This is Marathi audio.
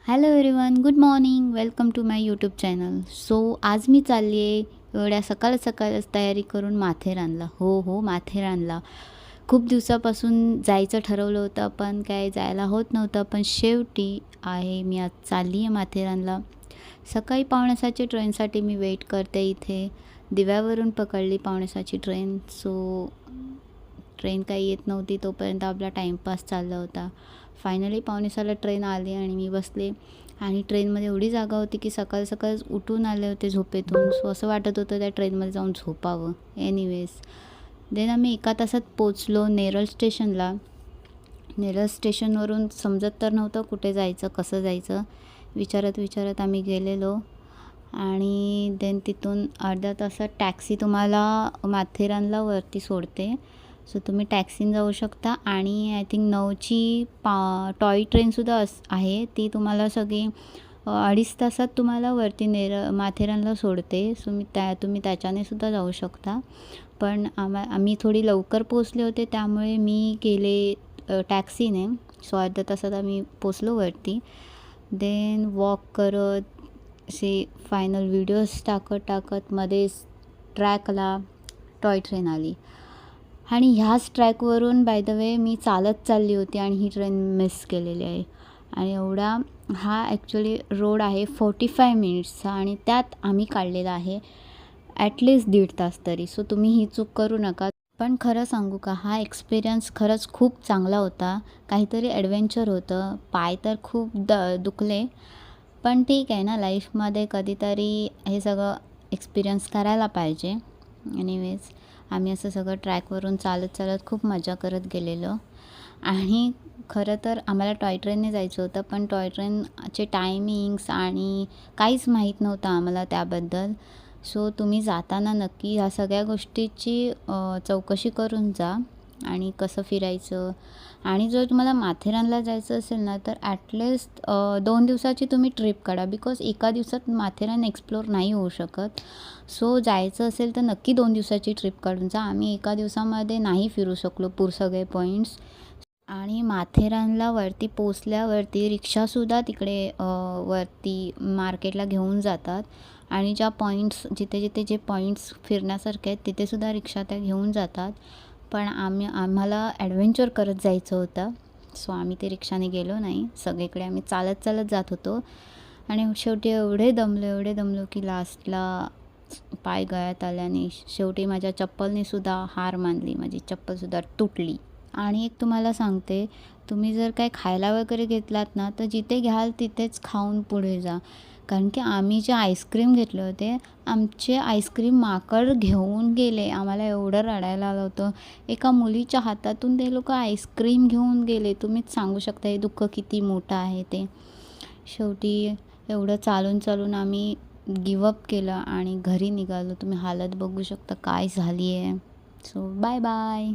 Hello everyone, good morning. Welcome to my YouTube channel. So आज मी चालली आहे एवढ्या सकाळच तयारी करून माथेरानला. हो, माथेरानला खूप दिवसापासून जायचं ठरवलं होतं, पण काय जायला होत नव्हतं. पण शेवटी मी आज चालली आहे माथेरानला. सकाळी 5:45ची ट्रेनसाठी मी वेट करते इथे. दिव्यावरून पकडली 5:45ची ट्रेन. सो ट्रेन काही येत नव्हती, तोपर्यंत आपला टाईमपास चालला होता. फायनली 5:45ला ट्रेन आली आणि मी बसले. आणि ट्रेनमध्ये एवढी जागा होती की सकाळ उठून आले होते झोपेतून. सो असं वाटत होतं त्या ट्रेनमध्ये जाऊन झोपावं. एनिवेज देन आम्ही 1 तासात पोचलो नेरळ स्टेशनला. नेरळ स्टेशनवरून समजत तर नव्हतं कुठे जायचं, कसं जायचं. विचारत आम्ही गेलेलो आणि देन तिथून अर्ध्या तासात टॅक्सी तुम्हाला माथेरानला वरती सोडते. सो तुम्ही टॅक्सीने जाऊ शकता. आणि आय थिंक 9ची टॉय ट्रेनसुद्धा आहे. ती तुम्हाला सगळी 2.5 तासात तुम्हाला वरती माथेरानला सोडते. सो तुम्ही त्याच्याने सुद्धा जाऊ शकता. पण आम्ही थोडी लवकर पोचले होते, त्यामुळे मी गेले टॅक्सीने. सो अर्ध्या तासात आम्ही पोचलो वरती. देन वॉक करत असे फायनल व्हिडिओज टाकत मध्येच ट्रॅकला टॉय ट्रेन आली. आणि ह्याच ट्रॅकवरून बाय द वे मी चालत चालली होती आणि ही ट्रेन मिस केलेली आहे. आणि हा ॲक्च्युली रोड आहे 45 मिनिट्सचा आणि त्यात आम्ही काढलेला आहे ॲटलिस्ट 1.5 तास तरी. सो तुम्ही ही चूक करू नका. पण खरं सांगू का, हा एक्सपिरियन्स खरंच खूप चांगला होता. काहीतरी ॲडव्हेंचर होतं. पाय तर खूप दुखले, पण ठीक आहे ना, लाईफमध्ये कधीतरी हे सगळं एक्सपिरियन्स करायला पाहिजे. एनिवेज आम्ही असं सगळं ट्रॅकवरून चालत खूप मजा करत गेलेलो. आणि खरं तर आम्हाला टॉय ट्रेनने जायचं होतं, पण टॉय ट्रेनचे टायमिंग्स आणि काहीच माहीत नव्हतं आम्हाला त्याबद्दल. सो तुम्ही जाताना नक्की ह्या सगळ्या गोष्टीची चौकशी करून जा आणि कसं फिरायचं. आणि जर तुम्हाला माथेरानला जायचं असेल ना, तर ॲटलिस्ट 2 दिवसाची तुम्ही ट्रिप काढा. बिकॉज एका दिवसात माथेरान एक्सप्लोर नाही होऊ शकत. सो जायचं असेल तर नक्की 2 दिवसाची ट्रिप काढून जा. आम्ही एका दिवसामध्ये नाही फिरू शकलो सगळे पॉईंट्स. आणि माथेरानला वरती पोचल्यावरती रिक्षासुद्धा तिकडे वरती मार्केटला घेऊन जातात. आणि जिथे जे पॉईंट्स फिरण्यासारखे आहेत तिथेसुद्धा रिक्षा त्या घेऊन जातात. पण आम्हाला ॲडव्हेंचर करत जायचं होतं. सो आम्ही ते रिक्षाने गेलो नाही. सगळीकडे आम्ही चालत जात होतो. आणि शेवटी एवढे दमलो की लास्टला पाय गळ्यात आल्याने शेवटी माझ्या चप्पलने सुद्धा हार मानली. माझी चप्पलसुद्धा तुटली. आणि एक तुम्हाला सांगते, तुम्ही जर काय खायला वगैरे घेतलात ना, तर जिथे घ्याल तिथेच खाऊन पुढे जा. कारण की आम्ही जे आईस्क्रीम घेतले होते, आमचे आईस्क्रीम माकड घेऊन गेले. आम्हाला एवढं रडायला आलं होतं. एका मुलीच्या हातातून ते लोकं आईस्क्रीम घेऊन गेले. तुम्हीच सांगू शकता हे दुःख किती मोठं आहे ते. शेवटी एवढं चालून आम्ही गिवअप केलं आणि घरी निघालो. तुम्ही हालत बघू शकता काय झाली आहे. So bye.